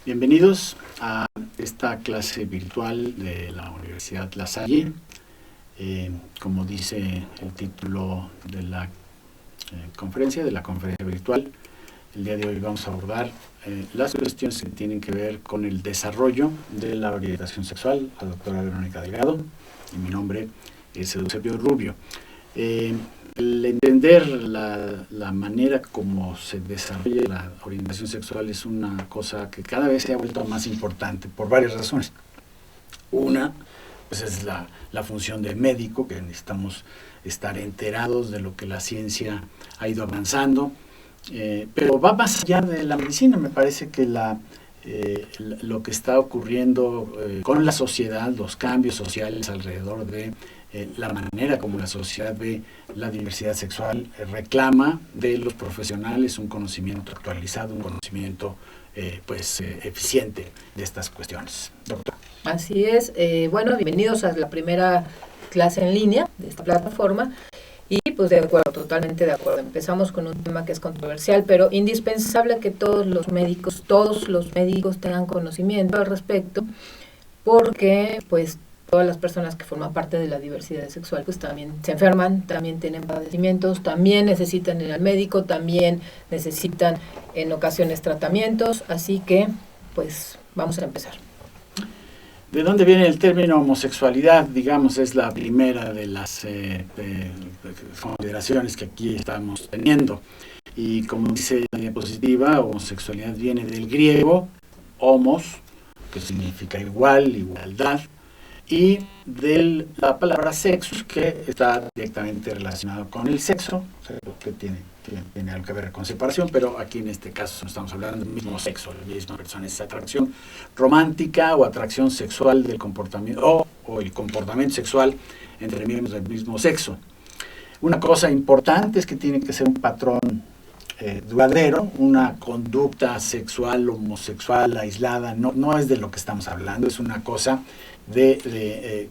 Bienvenidos a esta clase virtual de la Universidad La Salle. Como dice el título de la conferencia virtual, el día de hoy vamos a abordar las cuestiones que tienen que ver con el desarrollo de la orientación sexual. La doctora Verónica Delgado y mi nombre es Eusebio Rubio. El entender la manera como se desarrolla la orientación sexual es una cosa que cada vez se ha vuelto más importante por varias razones. Una, pues es la función de médico, que necesitamos estar enterados de lo que la ciencia ha ido avanzando, pero va más allá de la medicina. Me parece que lo que está ocurriendo con la sociedad, los cambios sociales alrededor de la manera como la sociedad ve la diversidad sexual, reclama de los profesionales un conocimiento actualizado, un conocimiento eficiente de estas cuestiones. Doctor. Así es. Bueno, bienvenidos a la primera clase en línea de esta plataforma. Y pues totalmente de acuerdo. Empezamos con un tema que es controversial, pero indispensable que todos los médicos tengan conocimiento al respecto, porque pues todas las personas que forman parte de la diversidad sexual pues también se enferman, también tienen padecimientos, también necesitan ir al médico, también necesitan en ocasiones tratamientos, así que pues vamos a empezar. ¿De dónde viene el término homosexualidad? Digamos, es la primera de las consideraciones que aquí estamos teniendo. Y como dice la diapositiva, homosexualidad viene del griego, homos, que significa igual, igualdad, y de la palabra sexus, que está directamente relacionado con el sexo, que tiene algo que ver con separación, pero aquí en este caso estamos hablando del mismo sexo, la misma persona, es atracción romántica o atracción sexual del comportamiento, o el comportamiento sexual entre miembros del mismo sexo. Una cosa importante es que tiene que ser un patrón duradero, una conducta sexual, homosexual, aislada, no es de lo que estamos hablando, es una cosa de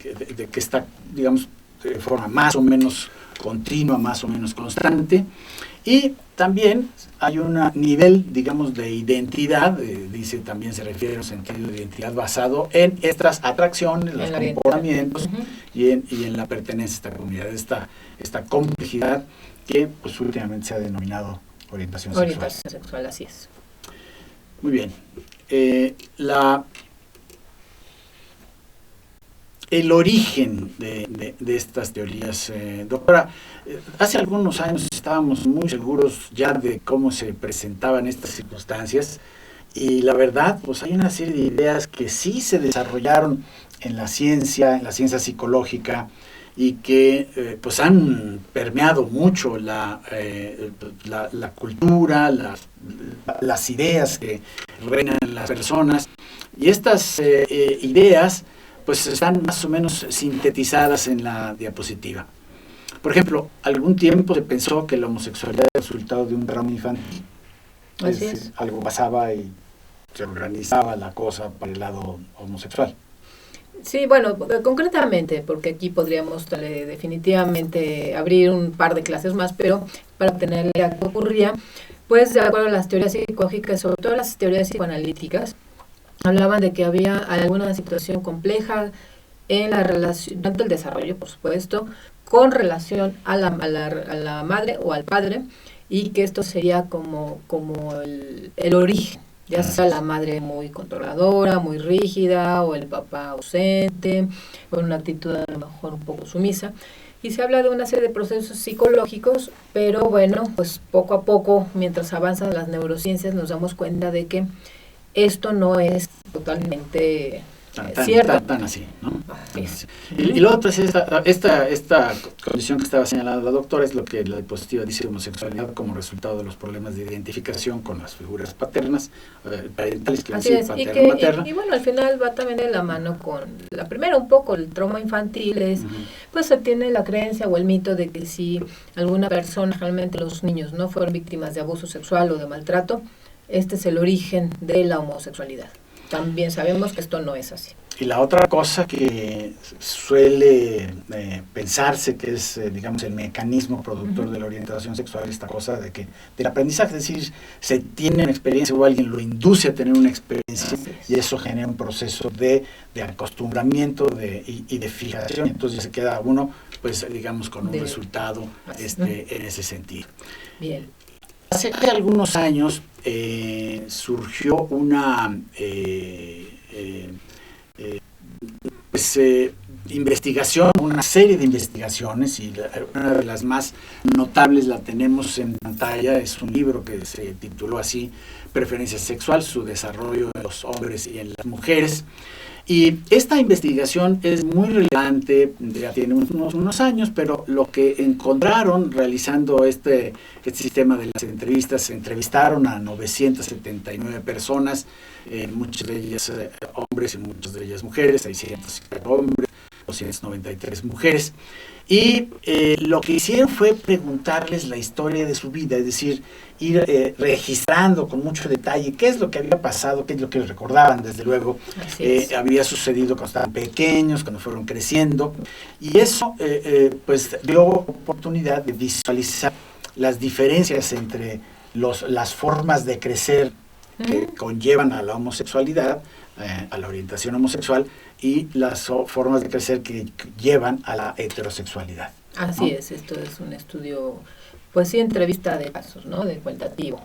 que está, digamos, de forma más o menos continua, más o menos constante, y también hay un nivel, digamos, de identidad, también se refiere a un sentido de identidad basado en estas atracciones, los comportamientos y en la pertenencia a esta comunidad, esta complejidad que pues últimamente se ha denominado orientación sexual, así es. Muy bien. El origen de estas teorías, doctora, hace algunos años estábamos muy seguros ya de cómo se presentaban estas circunstancias, y la verdad, pues hay una serie de ideas que sí se desarrollaron en la ciencia psicológica, y que pues han permeado mucho la cultura, las ideas que reinan en las personas, y estas ideas pues están más o menos sintetizadas en la diapositiva. Por ejemplo, algún tiempo se pensó que la homosexualidad era el resultado de un drama infantil. Así es. Algo pasaba y se organizaba la cosa para el lado homosexual. Sí, bueno, concretamente, porque aquí podríamos definitivamente abrir un par de clases más, pero para obtener la idea que ocurría, pues de acuerdo a las teorías psicológicas, sobre todo las teorías psicoanalíticas, hablaban de que había alguna situación compleja en la relación, tanto el desarrollo, por supuesto, con relación a la madre o al padre, y que esto sería como el origen, ya sea la madre muy controladora, muy rígida, o el papá ausente, con una actitud a lo mejor un poco sumisa. Y se habla de una serie de procesos psicológicos, pero bueno, pues poco a poco, mientras avanzan las neurociencias, nos damos cuenta de que esto no es totalmente cierto. Tan así, ¿no? Y lo otro es esta condición que estaba señalando la doctora, es lo que la diapositiva dice: homosexualidad como resultado de los problemas de identificación con las figuras paternas, parentales, que así es, paterna, materna. Y bueno, al final va también de la mano con la primera, un poco el trauma infantil, pues se tiene la creencia o el mito de que si alguna persona, realmente los niños, no fueron víctimas de abuso sexual o de maltrato, este es el origen de la homosexualidad. También sabemos que esto no es así. Y la otra cosa que suele pensarse que es, digamos, el mecanismo productor de la orientación sexual, esta cosa de que del aprendizaje, es decir, se tiene una experiencia o alguien lo induce a tener una experiencia y eso genera un proceso de acostumbramiento y de fijación, entonces se queda uno, pues, digamos, con un resultado en ese sentido. Bien. Hace algunos años surgió una investigación, una serie de investigaciones, y una de las más notables la tenemos en pantalla. Es un libro que se tituló así, Preferencia sexual, su desarrollo en los hombres y en las mujeres. Y esta investigación es muy relevante, ya tiene unos años, pero lo que encontraron realizando este sistema de las entrevistas, se entrevistaron a 979 personas, muchas de ellas hombres y muchas de ellas mujeres, 600 hombres, 293 mujeres, y lo que hicieron fue preguntarles la historia de su vida, es decir, ir registrando con mucho detalle qué es lo que había pasado, qué es lo que recordaban, desde luego, había sucedido cuando estaban pequeños, cuando fueron creciendo, y eso pues dio oportunidad de visualizar las diferencias entre las formas de crecer que conllevan a la homosexualidad, a la orientación homosexual, y las formas de crecer que llevan a la heterosexualidad. Así, ¿no? Esto es un estudio, pues sí, entrevista de casos, ¿no? De cualitativo.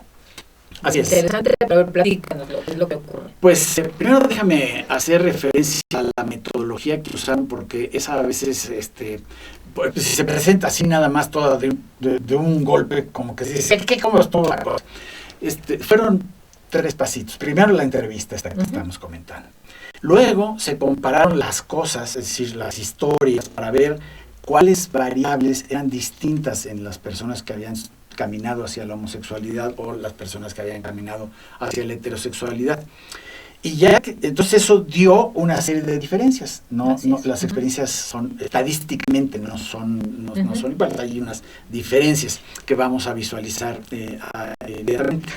Así es. Interesante, pero platícanos qué es lo que ocurre. Pues primero déjame hacer referencia a la metodología que usaron, porque esa a veces pues, si se presenta así nada más toda de un golpe, como que se dice, ¿cómo estuvo la cosa? Fueron 3 pasitos. Primero la entrevista esta que estamos comentando. Luego se compararon las cosas, es decir, las historias, para ver cuáles variables eran distintas en las personas que habían caminado hacia la homosexualidad o las personas que habían caminado hacia la heterosexualidad. Y ya entonces eso dio una serie de diferencias. Las experiencias son estadísticamente no son iguales, hay unas diferencias que vamos a visualizar inmediatamente.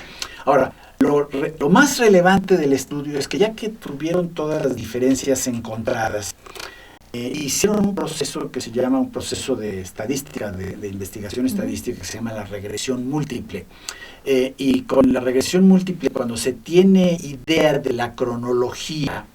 Ahora, lo más relevante del estudio es que ya que tuvieron todas las diferencias encontradas, hicieron un proceso que se llama un proceso de estadística, de investigación estadística, que se llama la regresión múltiple. Y con la regresión múltiple, cuando se tiene idea de la cronología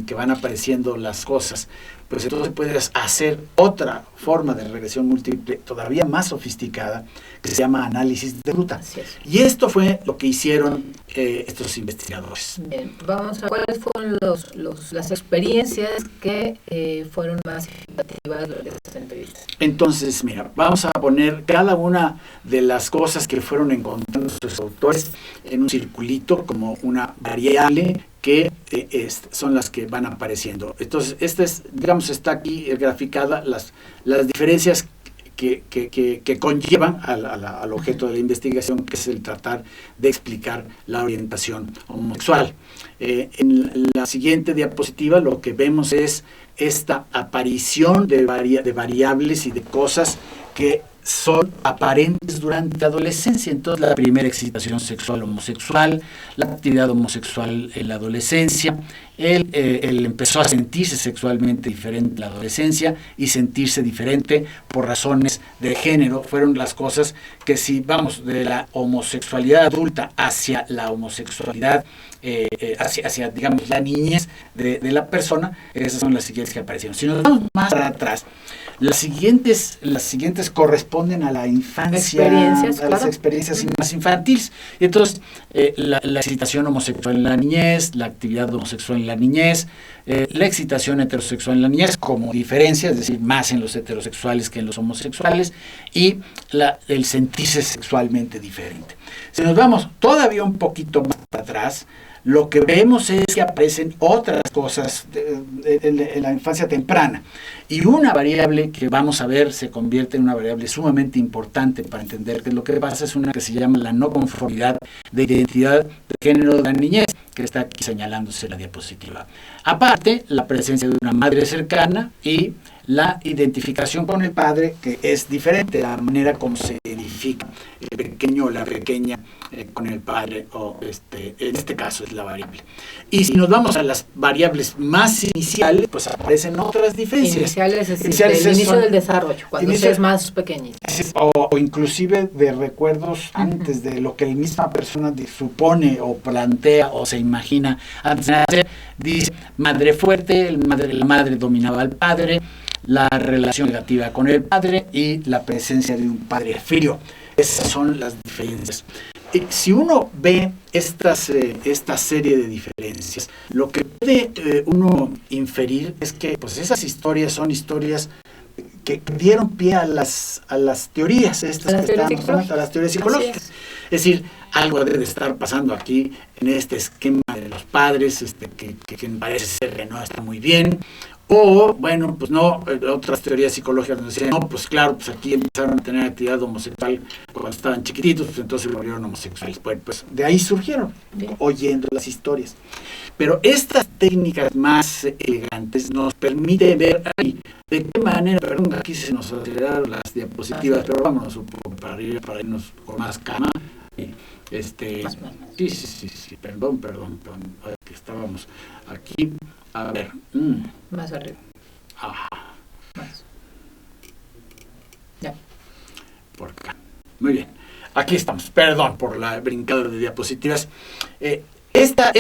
que van apareciendo las cosas, pues entonces puedes hacer otra forma de regresión múltiple todavía más sofisticada, que se llama análisis de ruta. Y esto fue lo que hicieron estos investigadores. Bien, vamos a cuáles fueron las experiencias que fueron más significativas de estas entrevistas. Entonces, mira, vamos a poner cada una de las cosas que fueron encontrando sus autores en un circulito como una variable que son las que van apareciendo. Entonces, digamos, está aquí graficada las diferencias que conllevan al objeto de la investigación, que es el tratar de explicar la orientación homosexual. En la siguiente diapositiva lo que vemos es esta aparición de variables y de cosas que son aparentes durante la adolescencia. Entonces, la primera excitación sexual homosexual, la actividad homosexual en la adolescencia, él empezó a sentirse sexualmente diferente en la adolescencia y sentirse diferente por razones de género. Fueron las cosas que, si vamos de la homosexualidad adulta hacia la homosexualidad, hacia digamos, la niñez de la persona, esas son las siguientes que aparecieron. Si nos vamos más para atrás, las siguientes corresponden a la infancia, las experiencias más infantiles. Y entonces, la excitación homosexual en la niñez, la actividad homosexual en la niñez, la excitación heterosexual en la niñez como diferencia, es decir, más en los heterosexuales que en los homosexuales, y el sentirse sexualmente diferente. Si nos vamos todavía un poquito más para atrás, lo que vemos es que aparecen otras cosas en la infancia temprana. Y una variable que vamos a ver se convierte en una variable sumamente importante para entender qué es lo que pasa, es una que se llama la no conformidad de identidad de género de la niñez, que está aquí señalándose en la diapositiva. Aparte, la presencia de una madre cercana y la identificación con el padre, que es diferente, la manera como se identifica el pequeño o la pequeña con el padre, o en este caso es la variable. Y si nos vamos a las variables más iniciales, pues aparecen otras diferencias. Iniciales es decir, el inicio del desarrollo, cuando se es más pequeñito. O inclusive de recuerdos antes de lo que la misma persona supone o plantea o se imagina antes de nacer. Dice, madre fuerte, la madre dominaba al padre, la relación negativa con el padre y la presencia de un padre frío. Esas son las diferencias. Y si uno ve esta serie de diferencias, lo que puede uno inferir es que pues esas historias son historias que dieron pie a las teorías a las teorías psicológicas. Es decir, algo debe estar pasando aquí en este esquema de los padres, que parece ser que no está muy bien. O, bueno, pues no, otras teorías psicológicas nos decían, no, pues claro, pues aquí empezaron a tener actividad homosexual cuando estaban chiquititos, pues entonces se volvieron homosexuales. Bueno, pues de ahí surgieron, oyendo las historias. Pero estas técnicas más elegantes nos permiten ver ahí de qué manera, perdón, aquí se nos aceleraron las diapositivas, pero vámonos un poco para irnos con más calma. Sí, perdón, que estábamos aquí. A ver. Más arriba. Ajá. Más. Ya. Por acá. Muy bien. Aquí estamos. Perdón por la brincada de diapositivas. Esta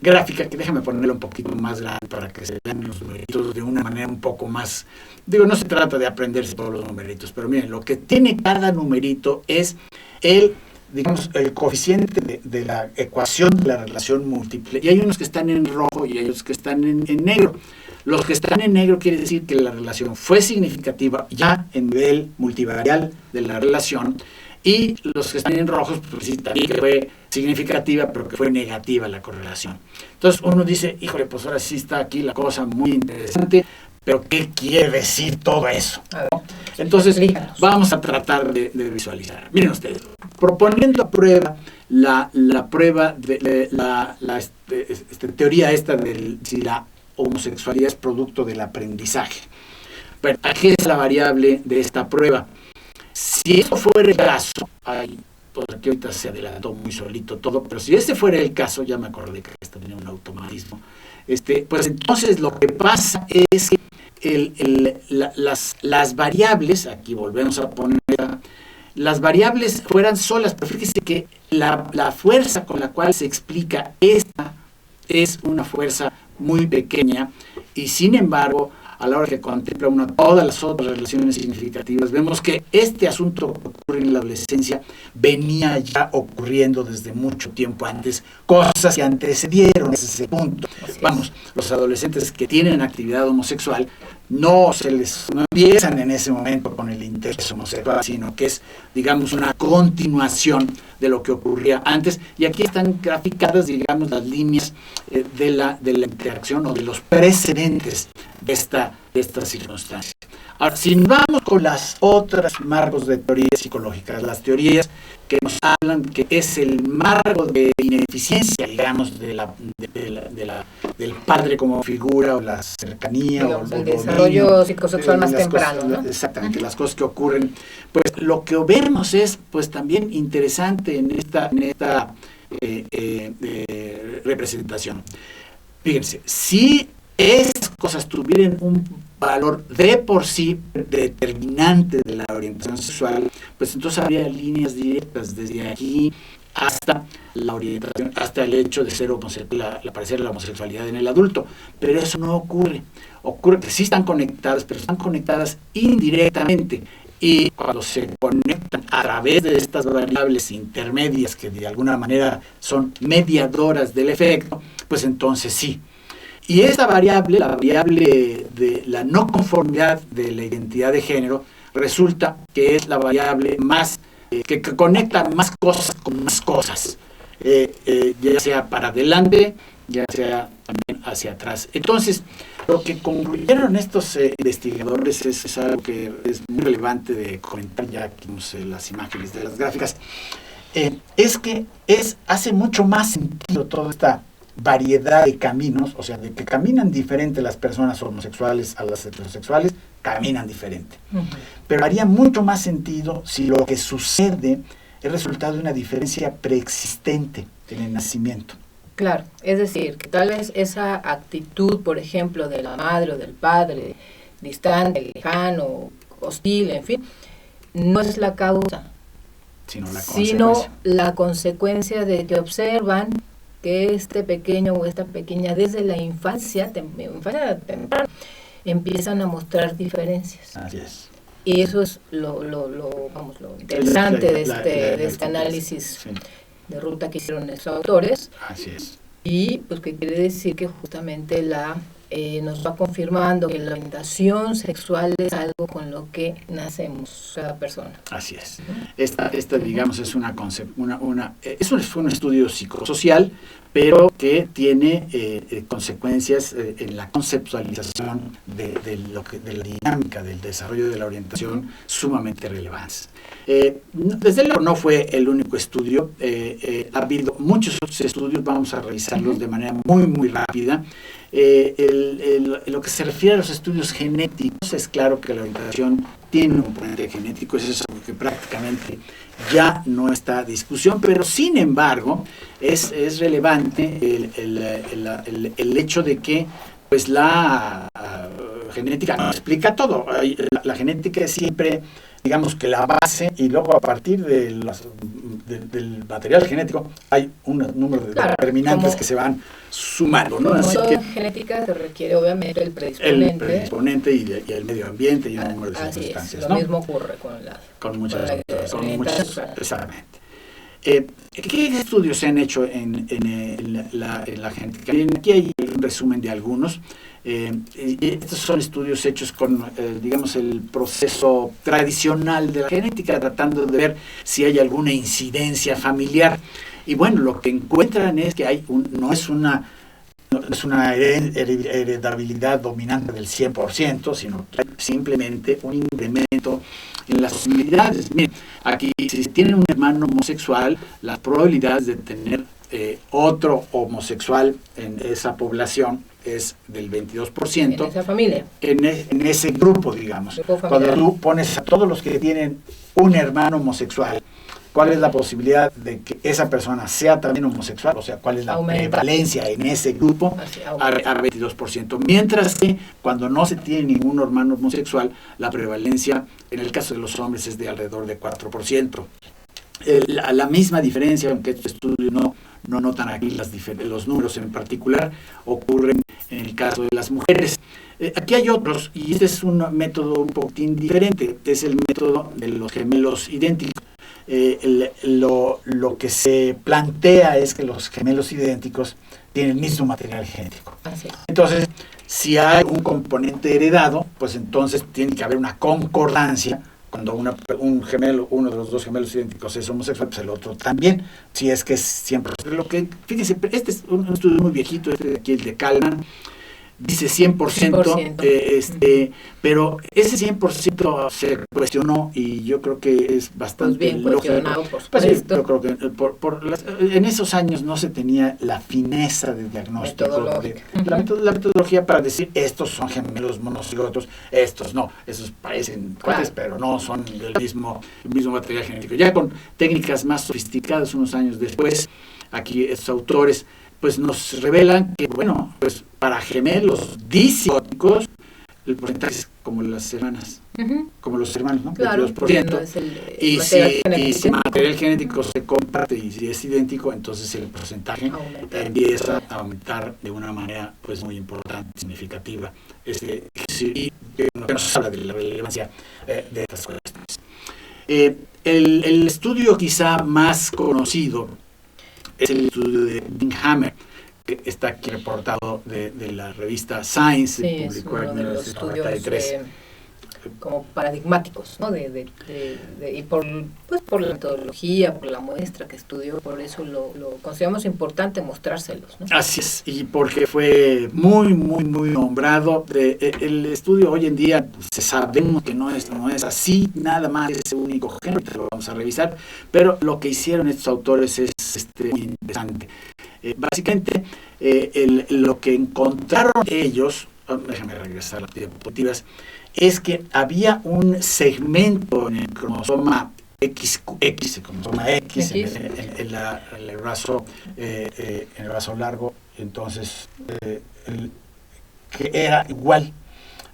gráfica, que déjame ponerla un poquito más grande para que se vean los numeritos de una manera un poco más... Digo, no se trata de aprenderse todos los numeritos, pero miren, lo que tiene cada numerito es el coeficiente de la ecuación de la relación múltiple, y hay unos que están en rojo y hay otros que están en negro. Los que están en negro quiere decir que la relación fue significativa ya en nivel multivarial de la relación, y los que están en rojos, pues sí, también que fue significativa, pero que fue negativa la correlación. Entonces uno dice, híjole, pues ahora sí está aquí la cosa muy interesante, pero ¿qué quiere decir todo eso? Entonces, vamos a tratar de visualizar. Miren ustedes, proponiendo a prueba la prueba de la teoría esta de si la homosexualidad es producto del aprendizaje. Pero aquí es la variable de esta prueba. Si eso fuera el caso, pues aquí ahorita se adelantó muy solito todo, pero si ese fuera el caso, ya me acordé que esto tenía un automatismo, pues entonces lo que pasa es que las variables, aquí volvemos a poner, las variables fueran solas, pero fíjese que la fuerza con la cual se explica esta es una fuerza muy pequeña, y sin embargo, a la hora que contempla uno todas las otras relaciones significativas, vemos que este asunto que ocurre en la adolescencia venía ya ocurriendo desde mucho tiempo antes, cosas que antecedieron ese punto. Vamos, los adolescentes que tienen actividad homosexual no empiezan en ese momento con el interés homosexual, sino que es, digamos, una continuación de lo que ocurría antes, y aquí están graficadas, digamos, las líneas de la interacción o de los precedentes de esta circunstancia. Ahora, si vamos con las otras marcos de teorías psicológicas, las teorías que nos hablan que es el marco de ineficiencia, digamos, del padre como figura, o la cercanía, digamos, o el desarrollo psicosexual más temprano, cosas, ¿no? Exactamente, las cosas que ocurren. Pues lo que vemos es, pues también interesante en esta representación. Fíjense, si estas cosas tuvieran un valor de por sí determinante de la orientación sexual, pues entonces habría líneas directas desde aquí hasta la orientación, hasta el hecho de ser homosexual, aparecer la homosexualidad en el adulto. Pero eso no ocurre. Ocurre que sí están conectadas, pero están conectadas indirectamente. Y cuando se conectan a través de estas variables intermedias que de alguna manera son mediadoras del efecto, pues entonces sí. Y esta variable, la variable de la no conformidad de la identidad de género, resulta que es la variable más que conecta más cosas con más cosas, ya sea para adelante, ya sea también hacia atrás. Entonces, lo que concluyeron estos investigadores es algo que es muy relevante de comentar, ya que vimos las imágenes de las gráficas, es que hace mucho más sentido toda variedad de caminos, o sea, de que caminan diferente las personas homosexuales a las heterosexuales, caminan diferente. Pero haría mucho más sentido si lo que sucede es resultado de una diferencia preexistente en el nacimiento. Claro, es decir, que tal vez esa actitud, por ejemplo, de la madre o del padre, distante, lejano, hostil, en fin, no es la causa, sino la consecuencia de que observan que este pequeño o esta pequeña desde la infancia temprana empiezan a mostrar diferencias. Así es. Y eso es lo interesante de este análisis de ruta que hicieron estos autores. Así es. Y pues que quiere decir que justamente nos va confirmando que la orientación sexual es algo con lo que nacemos cada persona. Así es. Esta digamos, es fue un estudio psicosocial, pero que tiene consecuencias en la conceptualización de la dinámica del desarrollo de la orientación sumamente relevantes. Desde luego no fue el único estudio, ha habido muchos otros estudios, vamos a revisarlos de manera muy, muy rápida. Lo que se refiere a los estudios genéticos, es claro que la orientación tiene un componente genético, eso es algo que prácticamente ya no está a discusión, pero sin embargo es relevante el hecho de que pues la genética no explica todo. La genética es siempre, digamos, que la base, y luego a partir del material genético hay un número de determinantes que se van sumando, ¿no? Así que genética se requiere obviamente el predisponente y el medio ambiente y un número de circunstancias. Lo mismo ocurre con muchas exactamente. ¿Qué estudios se han hecho en la genética? Aquí hay un resumen de algunos. Estos son estudios hechos con, digamos, el proceso tradicional de la genética, tratando de ver si hay alguna incidencia familiar. Y bueno, lo que encuentran es que no es una heredabilidad dominante del 100%, sino que hay simplemente un incremento en las posibilidades. Miren, aquí, si tienen un hermano homosexual, las probabilidades de tener otro homosexual en esa población es del 22%. En esa familia. En ese grupo, digamos. Cuando tú pones a todos los que tienen un hermano homosexual, ¿cuál es la posibilidad de que esa persona sea también homosexual? O sea, ¿cuál es la prevalencia en ese grupo? A 22%. Mientras que cuando no se tiene ningún hermano homosexual, la prevalencia en el caso de los hombres es de alrededor de 4%. La misma diferencia, aunque este estudio no notan aquí los números en particular, ocurren en el caso de las mujeres. Aquí hay otros, y este es un método un poquitín diferente, es el método de los gemelos idénticos. Lo que se plantea es que los gemelos idénticos tienen el mismo material genético. Entonces, si hay un componente heredado, pues entonces tiene que haber una concordancia. Cuando un gemelo, uno de los dos gemelos idénticos es homosexual, pues el otro también, si es que es siempre. Fíjense, este es un estudio muy viejito, de aquí, el de Kalman, dice 100%, pero ese 100% se cuestionó, y yo creo que es bastante bien cuestionado, por supuesto. Yo creo que en esos años no se tenía la fineza de diagnóstico, la metodología para decir estos son gemelos monocigotos, estos no, esos parecen cuates, pero no son el mismo material genético. Ya con técnicas más sofisticadas, unos años después, aquí estos autores pues nos revelan que, bueno, pues para gemelos discigóticos el porcentaje es como las hermanas, como los hermanos, ¿no? Claro, 22%. No y si el material genético se comparte y si es idéntico, entonces el porcentaje empieza a aumentar de una manera pues muy importante, significativa. Y nos habla de la relevancia de estas cuestiones. El estudio quizá más conocido es el estudio de Dinhammer, que está aquí reportado de la revista Science, publicó en 1993. Como paradigmáticos, ¿no? Y por la metodología, por la muestra que estudió, por eso lo consideramos importante mostrárselos, ¿no? Así es, y porque fue muy, muy, muy nombrado. El estudio hoy en día sabemos que no es así, nada más es el único género, que lo vamos a revisar, pero lo que hicieron estos autores es muy interesante. Básicamente, lo que encontraron ellos, déjame regresar a las diapositivas, es que había un segmento en el cromosoma XX, el cromosoma X, en el brazo largo, entonces, que era igual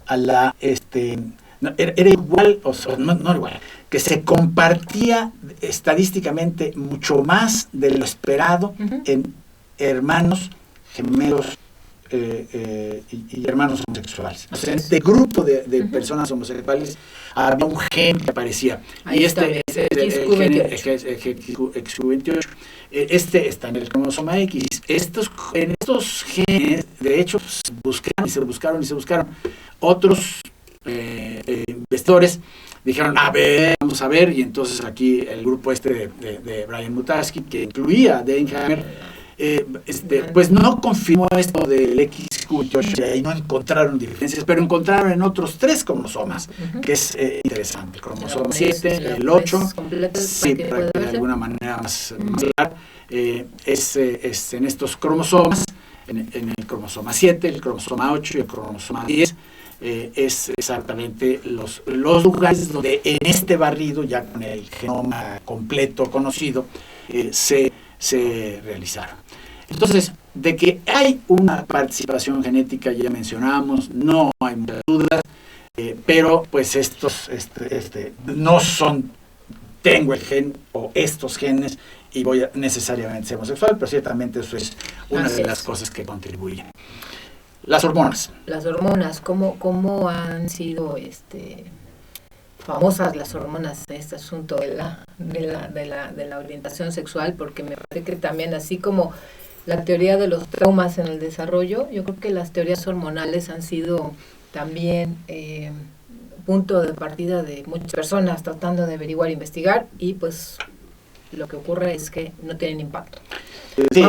a la, era igual, o sea, no igual, que se compartía estadísticamente mucho más de lo esperado en hermanos gemelos y hermanos homosexuales. O sea, en este grupo de personas homosexuales había un gen que aparecía. Ahí y está, el gen XQ28. Este está en el cromosoma X. En estos genes, de hecho, se buscaron. Otros investigadores dijeron, vamos a ver, y entonces aquí el grupo de Brian Mutarsky, que incluía a Denheimer, pues no confirmó esto del XQ28 y no encontraron diferencias, pero encontraron en otros 3 cromosomas, que es interesante. El cromosoma 7, el 8, sí, para que de alguna manera más clara, es en estos cromosomas, en el cromosoma 7, el cromosoma 8 y el cromosoma 10, es exactamente los lugares donde en este barrido, ya con el genoma completo conocido, se realizaron. Entonces, de que hay una participación genética, ya mencionamos, no hay muchas dudas, pero pues estos no son, tengo el gen o estos genes y voy a necesariamente ser homosexual, pero ciertamente eso es una de las cosas que contribuyen. Las hormonas. Las hormonas, ¿cómo han sido famosas las hormonas en este asunto de la orientación sexual? Porque me parece que también, así como la teoría de los traumas en el desarrollo, yo creo que las teorías hormonales han sido también punto de partida de muchas personas tratando de averiguar e investigar, y pues lo que ocurre es que no tienen impacto. Sí,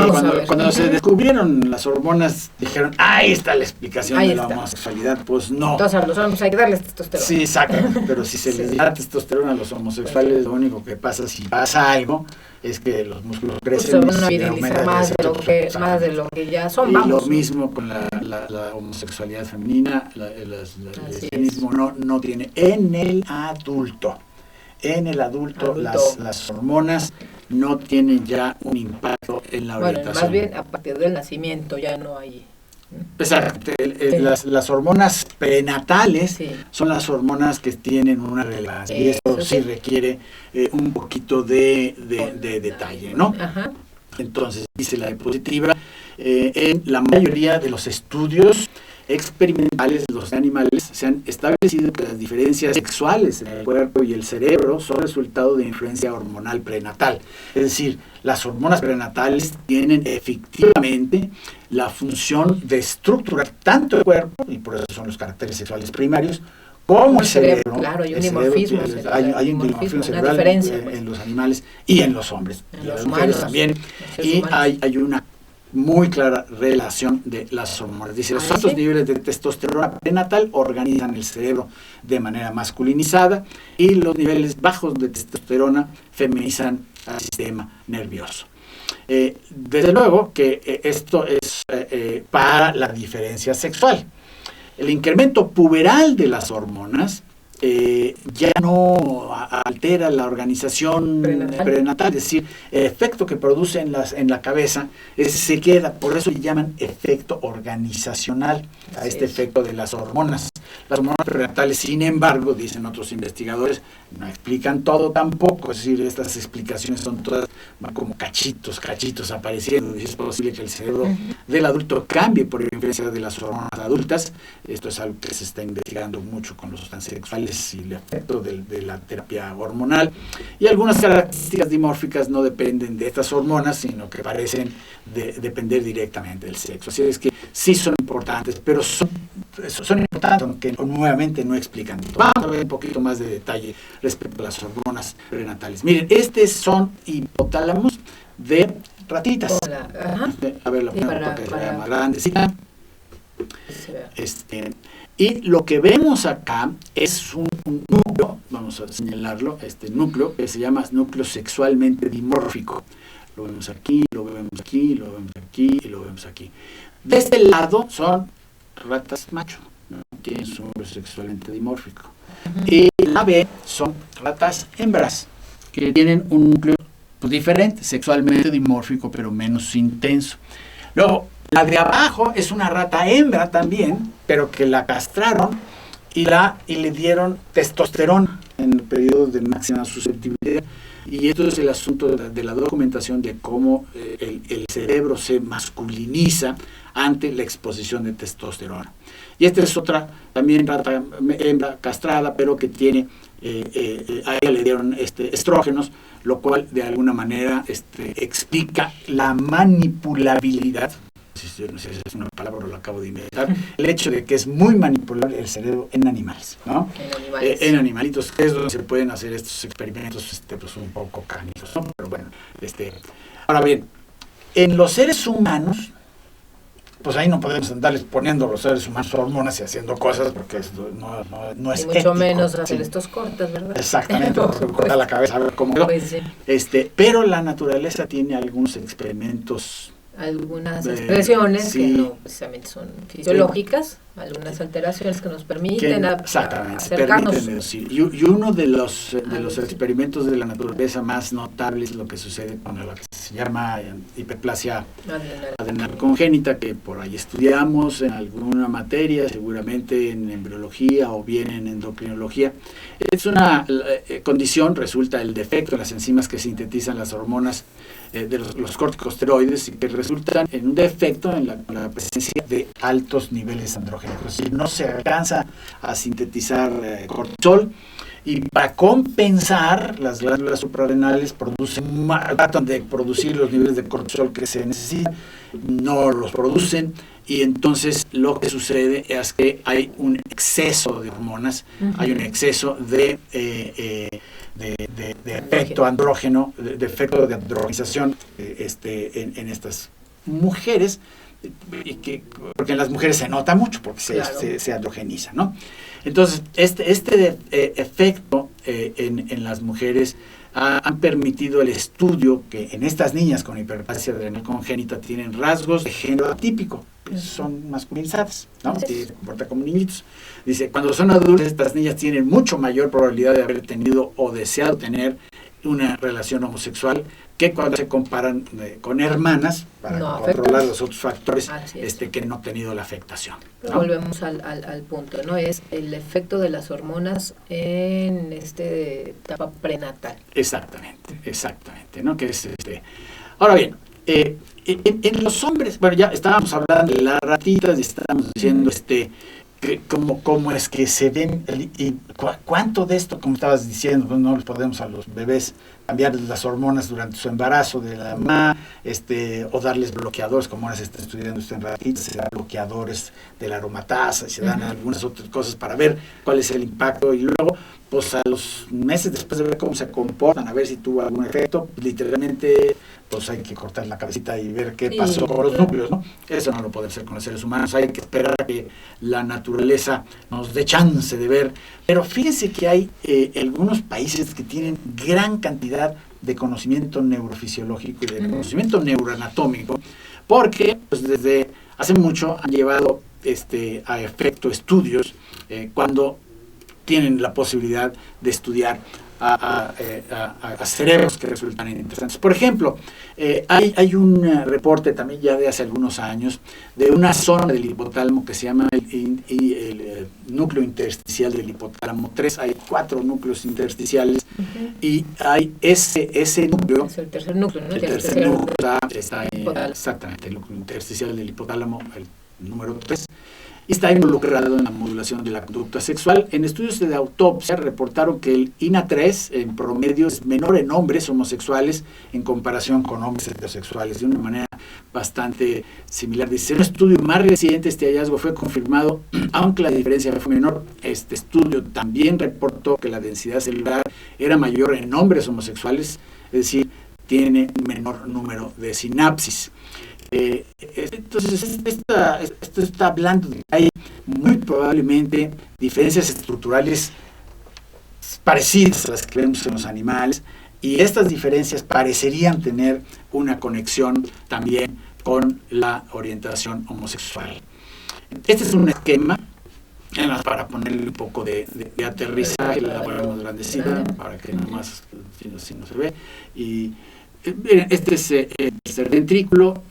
cuando se descubrieron las hormonas, dijeron, ahí está la explicación de la homosexualidad. Pues no. Entonces a los hombres hay que darles testosterona. Sí, exacto. Pero si se les da testosterona a los homosexuales, lo único que pasa, si pasa algo, es que los músculos crecen pues y se aumenta más de lo que ya son. Y lo mismo con la homosexualidad femenina, el lesbianismo no tiene en el adulto. En el adulto. Las hormonas no tienen ya un impacto en la orientación. Más bien a partir del nacimiento ya no hay. Exacto. Las hormonas prenatales son las hormonas que tienen una relevancia, y eso sí requiere un poquito de detalle, ¿no? Ajá. Entonces, dice la diapositiva, en la mayoría de los estudios experimentales de los animales se han establecido que las diferencias sexuales en el cuerpo y el cerebro son resultado de influencia hormonal prenatal. Es decir, las hormonas prenatales tienen efectivamente la función de estructurar tanto el cuerpo, y por eso son los caracteres sexuales primarios, como el cerebro. Claro, hay un dimorfismo. Hay un dimorfismo cerebral en los animales y en los hombres. En los mujeres también. Y hay una muy clara relación de las hormonas. Dice, los altos niveles de testosterona prenatal organizan el cerebro de manera masculinizada, y los niveles bajos de testosterona feminizan al sistema nervioso. Desde luego que esto es para la diferencia sexual. El incremento puberal de las hormonas ya no altera la organización prenatal, es decir, el efecto que produce en la cabeza se queda, por eso le llaman efecto organizacional a este efecto de las hormonas. Las hormonas prenatales, sin embargo, dicen otros investigadores, no explican todo tampoco, es decir, estas explicaciones son todas como cachitos apareciendo, y es posible que el cerebro del adulto cambie por influencia de las hormonas adultas. Esto es algo que se está investigando mucho con los transexuales y el efecto de la terapia hormonal, y algunas características dimórficas no dependen de estas hormonas, sino que parecen depender directamente del sexo. Así es que sí son importantes, pero son importantes, aunque nuevamente no explican todo. Vamos a ver un poquito más de detalle respecto a las hormonas prenatales. Miren, son hipotálamos de ratitas. A ver, la primera que se vea más grandecita. Y lo que vemos acá es un núcleo, vamos a señalarlo, este núcleo que se llama núcleo sexualmente dimórfico. lo vemos aquí, lo vemos aquí, lo vemos aquí y lo vemos aquí. De este lado son ratas macho, ¿no? Tienen su núcleo sexualmente dimórfico. Y la B son ratas hembras, que tienen un núcleo pues, diferente, sexualmente dimórfico, pero menos intenso. Luego, la de abajo es una rata hembra también, pero que la castraron y le dieron testosterona en el periodo de máxima susceptibilidad. Y esto es el asunto de la documentación de cómo el cerebro se masculiniza ante la exposición de testosterona. Y esta es otra, también rata hembra castrada, pero que tiene, a ella le dieron estrógenos, lo cual de alguna manera explica la manipulabilidad, no sé si es una palabra o lo acabo de inventar, el hecho de que es muy manipulable el cerebro en animales, ¿no? En animalitos, que es donde se pueden hacer estos experimentos pues un poco canijos, ¿no? Pero bueno, ahora bien, en los seres humanos, pues ahí no podemos andarles poniendo a los seres humanos hormonas y haciendo cosas porque esto no es y mucho ético, menos hacer ¿sí? Estos cortes, ¿verdad? Exactamente, cortar la cabeza a ver cómo quedó. Pues sí. Pero la naturaleza tiene algunos experimentos, algunas expresiones sí, que no precisamente son fisiológicas, algunas alteraciones que nos permiten acercarnos. Permiten deducir. Y uno de los experimentos de la naturaleza más notables es lo que sucede con lo que se llama hiperplasia adrenal congénita, que por ahí estudiamos en alguna materia, seguramente en embriología o bien en endocrinología. Es una condición, resulta el defecto en las enzimas que sintetizan las hormonas de los corticosteroides, y que resultan en un defecto en la presencia de altos niveles andrógenos. Es decir, no se alcanza a sintetizar cortisol, y para compensar, las glándulas suprarrenales tratan de producir los niveles de cortisol que se necesitan, no los producen, y entonces lo que sucede es que hay un exceso de hormonas, hay un exceso de efecto andrógeno, de efecto de androgenización en estas mujeres, porque en las mujeres se nota mucho porque se androgeniza, ¿no? Entonces, este efecto en las mujeres han permitido el estudio que en estas niñas con hiperplasia adrenal congénita tienen rasgos de género atípico, son masculinizadas, ¿no? Y se comportan como niñitos. Dice, cuando son adultas, estas niñas tienen mucho mayor probabilidad de haber tenido o deseado tener una relación homosexual que cuando se comparan con hermanas para controlar los otros factores que no han tenido la afectación, ¿no? Volvemos al punto, ¿no? Es el efecto de las hormonas en etapa prenatal. Exactamente, ¿no? Que es Ahora bien, en los hombres, bueno, ya estábamos hablando de las ratitas y estábamos diciendo cómo es que se ven y cuánto de esto, como estabas diciendo, pues no les podemos a los bebés cambiar las hormonas durante su embarazo de la mamá, o darles bloqueadores, como ahora se está estudiando esto en ratitas, se dan bloqueadores de la aromatasa, y se dan algunas otras cosas para ver cuál es el impacto, y luego pues a los meses después de ver cómo se comportan, a ver si tuvo algún efecto, literalmente pues hay que cortar la cabecita y ver qué pasó con los núcleos, ¿no? Eso no lo puede hacer con los seres humanos, hay que esperar a que la naturaleza nos dé chance de ver. Pero fíjense que hay algunos países que tienen gran cantidad de conocimiento neurofisiológico y de conocimiento neuroanatómico, porque pues desde hace mucho han llevado a efecto estudios cuando tienen la posibilidad de estudiar a cerebros que resultan interesantes. Por ejemplo, hay un reporte también ya de hace algunos años de una zona del hipotálamo que se llama el núcleo intersticial del hipotálamo 3. Hay 4 núcleos intersticiales y hay ese núcleo. Es el tercer núcleo, ¿no? El tercer núcleo está exactamente, el núcleo intersticial del hipotálamo, el número 3. Y está involucrado en la modulación de la conducta sexual. En estudios de autopsia reportaron que el INA3 en promedio es menor en hombres homosexuales en comparación con hombres heterosexuales, de una manera bastante similar. Dice, en un estudio más reciente este hallazgo fue confirmado, aunque la diferencia fue menor. Este estudio también reportó que la densidad celular era mayor en hombres homosexuales, es decir, tiene menor número de sinapsis. Entonces, esto está hablando de que hay muy probablemente diferencias estructurales parecidas a las que vemos en los animales Y estas diferencias parecerían tener una conexión también con la orientación homosexual. Este es un esquema, además para ponerle un poco de aterrizaje, la ponemos grandecita para que nada más si no se ve. Y este es el tercer ventrículo,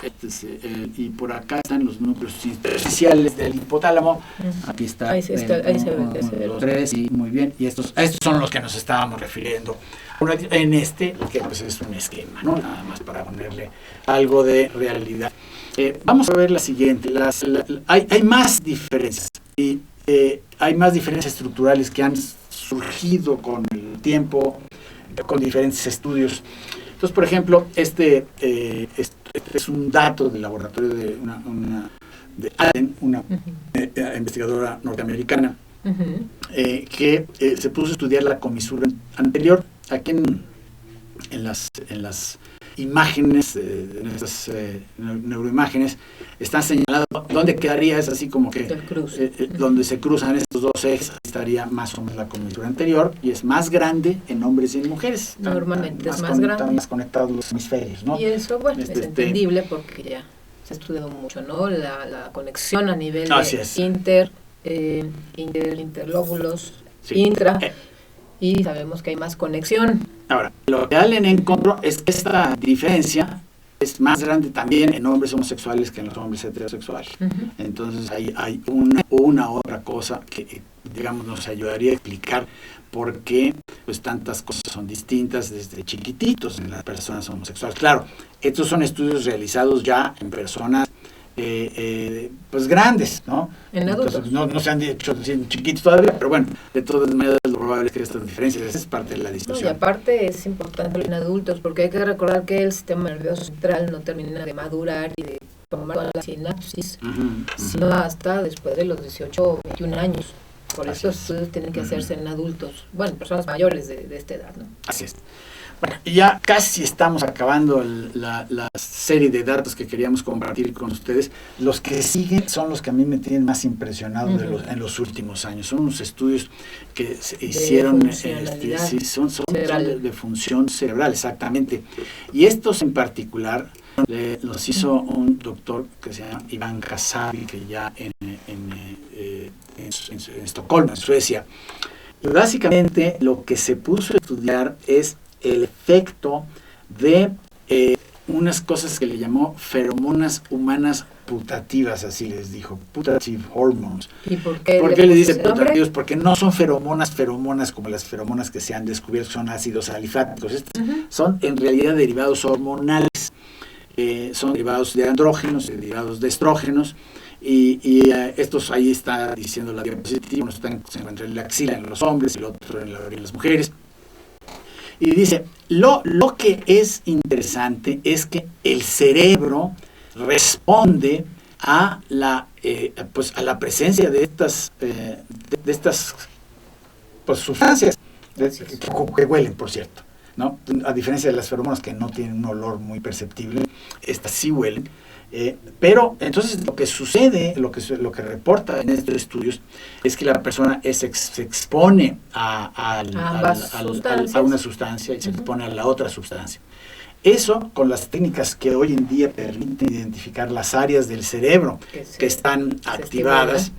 y por acá están los núcleos intersticiales del hipotálamo. Aquí está, ahí se ve. Los tres, y muy bien. Y estos son los que nos estábamos refiriendo. En este, que pues es un esquema, ¿no? Nada más para ponerle algo de realidad. Vamos a ver la siguiente. Hay más diferencias, y hay más diferencias estructurales que han surgido con el tiempo, con diferentes estudios. Entonces, por ejemplo, este es un dato del laboratorio de Allen, una investigadora norteamericana, que se puso a estudiar la comisura anterior. Aquí en las imágenes, en estas neuroimágenes, están señaladas dónde quedaría, es así como que donde se cruzan estos dos ejes, estaría más o menos la comisura anterior, y es más grande en hombres y en mujeres. Normalmente es más grande. Están más conectados los hemisferios, ¿no? Y eso, bueno, es entendible porque ya se ha estudiado mucho, ¿no? La conexión a nivel de interlóbulos, sí. Intra, y sabemos que hay más conexión. Ahora, lo que Allen encontró es que esta diferencia es más grande también en hombres homosexuales que en los hombres heterosexuales. Entonces hay una otra cosa que, digamos, nos ayudaría a explicar por qué pues tantas cosas son distintas desde chiquititos en las personas homosexuales. Claro, estos son estudios realizados ya en personas pues grandes, ¿no? En adultos. Entonces, no se han hecho chiquitos todavía, pero bueno, de todas maneras lo probable es que estas diferencias es parte de la discusión. No, y aparte es importante en adultos, porque hay que recordar que el sistema nervioso central no termina de madurar y de formar toda la sinapsis, sino hasta después de los 18 o 21 años. Por eso estudios tienen que hacerse en adultos, bueno, personas mayores de esta edad, ¿no? Así es. Bueno, ya casi estamos acabando la serie de datos que queríamos compartir con ustedes. Los que siguen son los que a mí me tienen más impresionado en los últimos años. Son unos estudios que se hicieron son de función cerebral, exactamente. Y estos en particular los hizo un doctor que se llama Iván Kasabi, que ya en Estocolmo, en Suecia. Y básicamente lo que se puso a estudiar es el efecto de unas cosas que le llamó feromonas humanas putativas, así les dijo, putative hormones. ¿Y por qué le dice putativos? Porque no son feromonas como las feromonas que se han descubierto, son ácidos alifáticos. Estos son en realidad derivados hormonales, son derivados de andrógenos, derivados de estrógenos, y estos ahí está diciendo la diapositiva, uno se encuentra en la axila en los hombres y el otro en la orilla en las mujeres. Y dice, lo que es interesante es que el cerebro responde a la presencia de estas sustancias que huelen, por cierto, ¿no? A diferencia de las feromonas que no tienen un olor muy perceptible, estas sí huelen. Pero entonces lo que sucede, lo que reporta en estos estudios es que la persona se expone a una sustancia y se expone a la otra sustancia. Eso con las técnicas que hoy en día permiten identificar las áreas del cerebro que están activadas,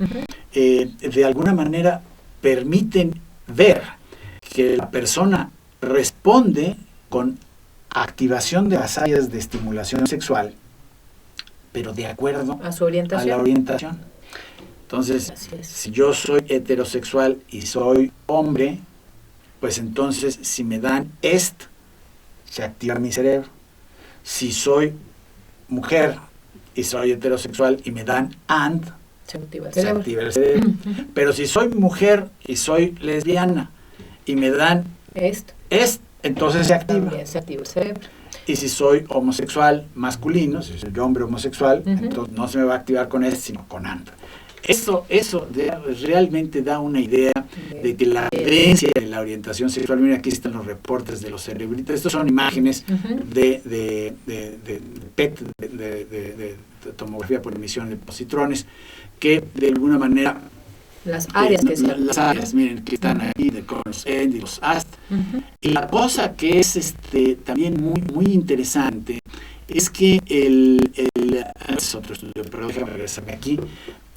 de alguna manera permiten ver que la persona responde con activación de las áreas de estimulación sexual, pero de acuerdo a su orientación. A la orientación. Entonces, si yo soy heterosexual y soy hombre, pues entonces si me dan se activa mi cerebro. Si soy mujer y soy heterosexual y me dan se activa el cerebro. Pero si soy mujer y soy lesbiana y me dan entonces se activa. También se activa el cerebro. Y si soy homosexual masculino, si soy hombre homosexual, entonces no se me va a activar con sino con Eso realmente da una idea de que la evidencia de la orientación sexual, mira, aquí están los reportes de los cerebritos, estos son imágenes de PET, de tomografía por emisión de positrones, que de alguna manera Las áreas que se las áreas, miren, que están ahí de los END y los AST. Y la cosa que es también muy interesante es que es otro estudio, pero déjame regresarme aquí,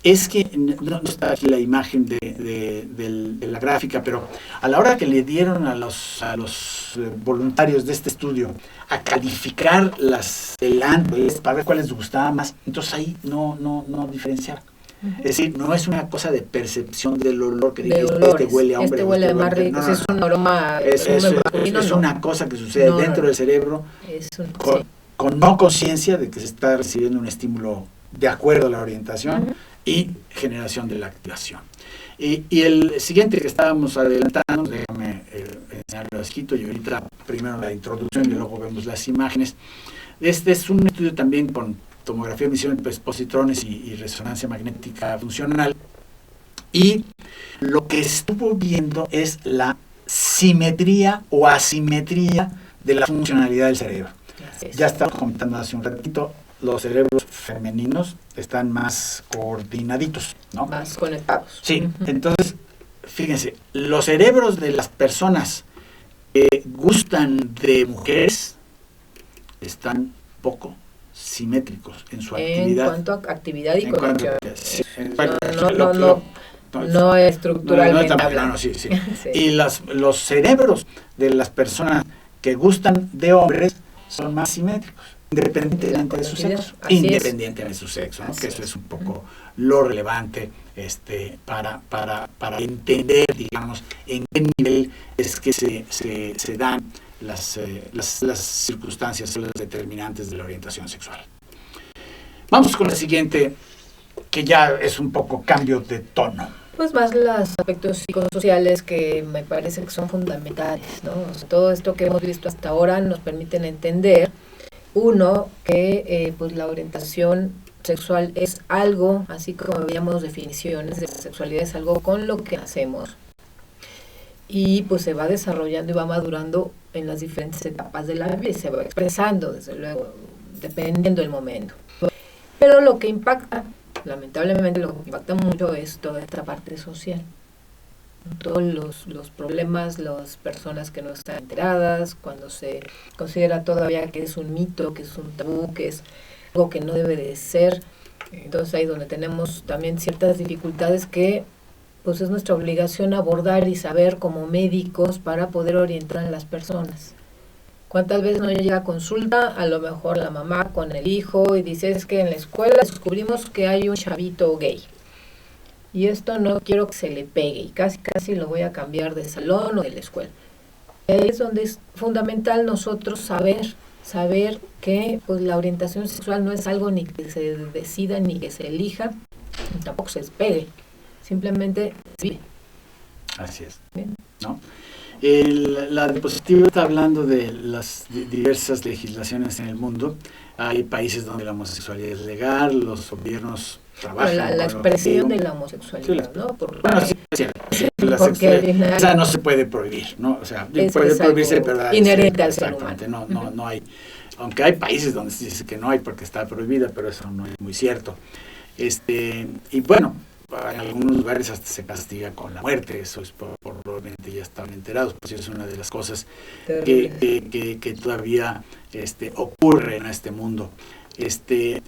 es que no está aquí la imagen de la gráfica, pero a la hora que le dieron a los voluntarios de este estudio a calificar el ANT para ver cuáles les gustaba más, entonces ahí no diferenciaban. Es decir, no es una cosa de percepción del olor que dice, este huele a hombre, este huele más rico, es un aroma, es una cosa que sucede dentro del cerebro con no conciencia de que se está recibiendo un estímulo de acuerdo a la orientación y generación de la activación. Y el siguiente que estábamos adelantando, déjame enseñarlo escrito y ahorita primero la introducción y luego vemos las imágenes. Este es un estudio también con tomografía, emisión de positrones y resonancia magnética funcional. Y lo que estuvo viendo es la simetría o asimetría de la funcionalidad del cerebro. Ya estaba comentando hace un ratito, los cerebros femeninos están más coordinaditos, ¿no? Más conectados. Sí, entonces, fíjense, los cerebros de las personas que gustan de mujeres están poco simétricos en su actividad. En cuanto a actividad y conexión. No estructuralmente. Sí. Y los cerebros de las personas que gustan de hombres son más simétricos, independientemente de su sexo. ¿No? Que eso es un poco lo relevante para entender, digamos, en qué nivel es que se dan las circunstancias o las determinantes de la orientación sexual. Vamos con la siguiente, que ya es un poco cambio de tono. Pues más los aspectos psicosociales que me parece que son fundamentales, ¿no? O sea, todo esto que hemos visto hasta ahora nos permiten entender, uno, que pues la orientación sexual es algo, así como veíamos definiciones de sexualidad, es algo con lo que nacemos. Y pues se va desarrollando y va madurando en las diferentes etapas de la vida y se va expresando, desde luego, dependiendo del momento. Pero lo que impacta, lamentablemente lo que impacta mucho es toda esta parte social. Todos los problemas, las personas que no están enteradas, cuando se considera todavía que es un mito, que es un tabú, que es algo que no debe de ser. Entonces ahí donde tenemos también ciertas dificultades que pues es nuestra obligación abordar y saber como médicos para poder orientar a las personas. ¿Cuántas veces no llega a consulta? A lo mejor la mamá con el hijo y dice, es que en la escuela descubrimos que hay un chavito gay. Y esto no quiero que se le pegue y casi lo voy a cambiar de salón o de la escuela. Es donde es fundamental nosotros saber que pues la orientación sexual no es algo ni que se decida ni que se elija, ni tampoco se despegue. Simplemente sí. Así es. Bien. ¿No? La diapositiva está hablando de las diversas legislaciones en el mundo. Hay países donde la homosexualidad es legal, los gobiernos trabajan. La expresión de la homosexualidad, sí, ¿no? O sea, no se puede prohibir, ¿no? O sea, puede prohibirse, pero inherente al ser humano. No hay. Aunque hay países donde se dice que no hay porque está prohibida, pero eso no es muy cierto. Y bueno, en algunos lugares hasta se castiga con la muerte, eso es probablemente ya están enterados, pues es una de las cosas que todavía ocurre en este mundo.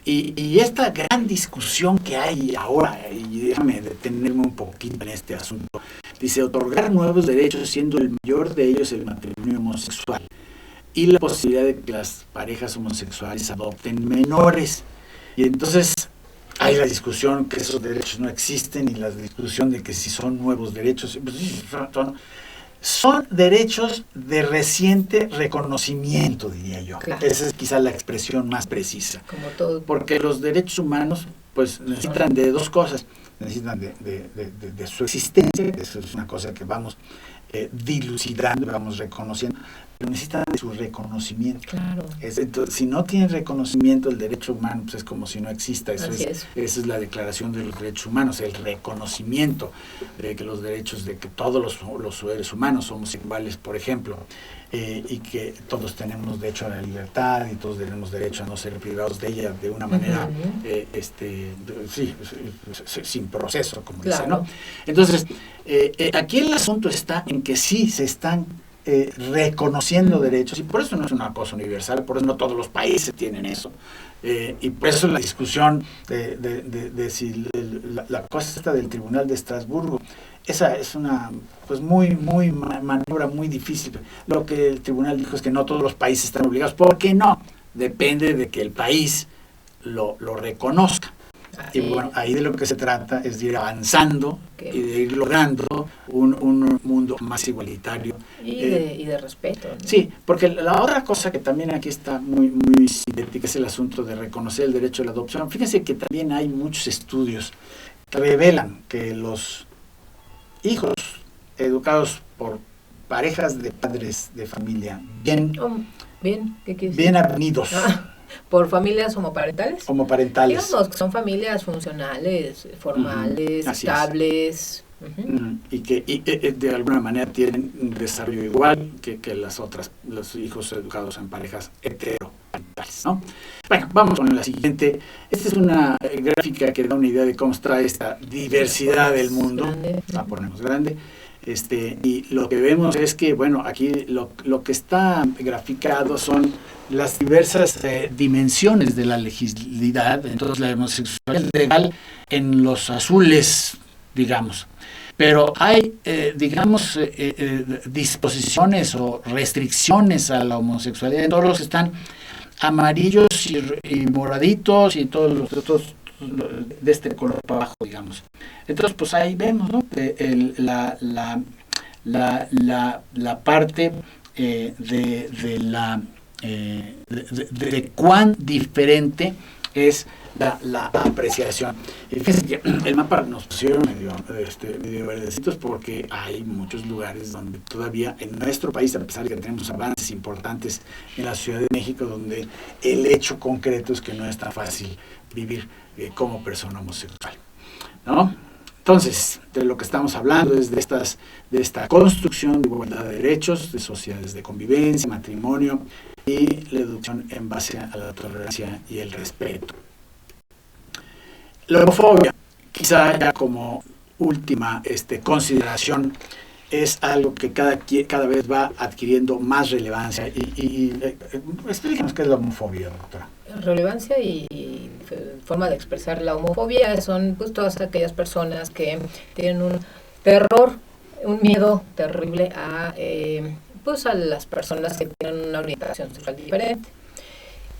Y esta gran discusión que hay ahora, y déjame detenerme un poquito en este asunto, dice otorgar nuevos derechos siendo el mayor de ellos el matrimonio homosexual y la posibilidad de que las parejas homosexuales adopten menores. Y entonces hay la discusión que esos derechos no existen y la discusión de que si son nuevos derechos. Son derechos de reciente reconocimiento, diría yo. Claro. Esa es quizá la expresión más precisa. Como todo. Porque los derechos humanos pues necesitan de dos cosas. Necesitan de su existencia, eso es una cosa que vamos dilucidando, vamos reconociendo, pero necesitan de su reconocimiento. Claro. Entonces, si no tienen reconocimiento del derecho humano, pues es como si no exista. Esa es la Declaración de los Derechos Humanos, el reconocimiento de que los derechos, de que todos los seres humanos somos iguales, por ejemplo, y que todos tenemos derecho a la libertad y todos tenemos derecho a no ser privados de ella de una manera, sin proceso, como claro. dice, ¿no? Entonces, aquí el asunto está en que sí se están reconociendo derechos, y por eso no es una cosa universal, por eso no todos los países tienen eso, y por eso la discusión de si la cosa esta del Tribunal de Estrasburgo, esa es una pues muy maniobra muy difícil. Lo que el tribunal dijo es que no todos los países están obligados. ¿Por qué no? Depende de que el país lo reconozca. Y bueno, ahí de lo que se trata es de ir avanzando y de ir logrando un mundo más igualitario. Y de respeto, ¿no? Sí, porque la otra cosa que también aquí está muy sintética es el asunto de reconocer el derecho a la adopción. Fíjense que también hay muchos estudios que revelan que los hijos educados por parejas de padres de familia bien, ¿qué quieres decir? Bien avenidos. ¿Por familias homoparentales? Homoparentales. Digamos que son familias funcionales, formales, estables. Y que de alguna manera tienen un desarrollo igual que los hijos educados en parejas heteroparentales, ¿no? Bueno, vamos con la siguiente. Esta es una gráfica que da una idea de cómo está esta diversidad del mundo. La ponemos grande. Y lo que vemos es que, bueno, aquí lo que está graficado son las diversas dimensiones de la legislidad. Entonces, la homosexualidad es legal en los azules, digamos. Pero hay, disposiciones o restricciones a la homosexualidad en todos los que están amarillos y moraditos y todos los otros de este color para abajo, digamos. Entonces, pues ahí vemos, ¿no? La parte de cuán diferente es la apreciación. Y fíjense que el mapa nos pusieron medio verdecitos porque hay muchos lugares donde todavía en nuestro país, a pesar de que tenemos avances importantes en la Ciudad de México, donde el hecho concreto es que no es tan fácil vivir como persona homosexual, ¿no? Entonces, de lo que estamos hablando es de esta construcción de igualdad de derechos, de sociedades de convivencia, matrimonio y la educación en base a la tolerancia y el respeto. La homofobia, quizá ya como última consideración, es algo que cada vez va adquiriendo más relevancia. Explíquenos qué es la homofobia, doctora. Relevancia y forma de expresar la homofobia son pues todas aquellas personas que tienen un terror, un miedo terrible a las personas que tienen una orientación sexual diferente.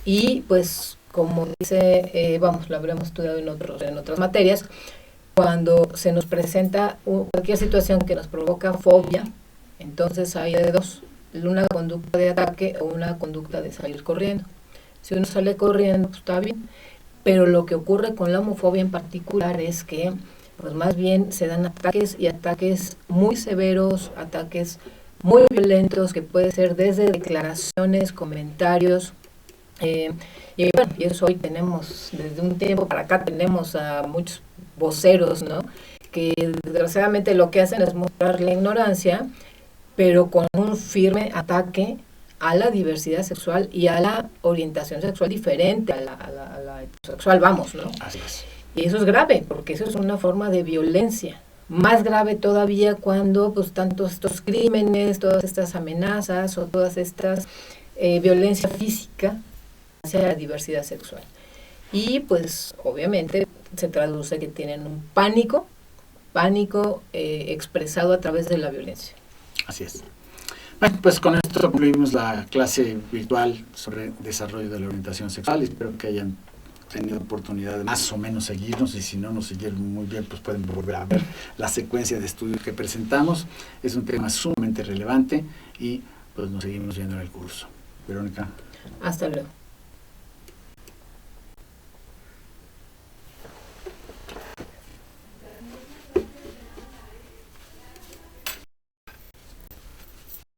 Y pues como dice, lo habremos estudiado en otras materias, cuando se nos presenta cualquier situación que nos provoca fobia, entonces hay de dos, una conducta de ataque o una conducta de salir corriendo. Si uno sale corriendo, pues está bien, pero lo que ocurre con la homofobia en particular es que pues más bien se dan ataques muy severos, ataques muy violentos, que puede ser desde declaraciones, comentarios, y bueno, y eso hoy tenemos, desde un tiempo para acá tenemos a muchos voceros, ¿no? Que desgraciadamente lo que hacen es mostrar la ignorancia, pero con un firme ataque a la diversidad sexual y a la orientación sexual diferente a la heterosexual, ¿no? Así es. Y eso es grave, porque eso es una forma de violencia. Más grave todavía cuando pues tantos estos crímenes, todas estas amenazas o todas estas violencia física hacia la diversidad sexual. Y pues obviamente se traduce que tienen un pánico expresado a través de la violencia. Así es. Bueno, pues con esto concluimos la clase virtual sobre desarrollo de la orientación sexual. Espero que hayan tenido oportunidad de más o menos seguirnos, y si no nos siguieron muy bien, pues pueden volver a ver la secuencia de estudios que presentamos. Es un tema sumamente relevante y pues nos seguimos viendo en el curso. Verónica. Hasta luego.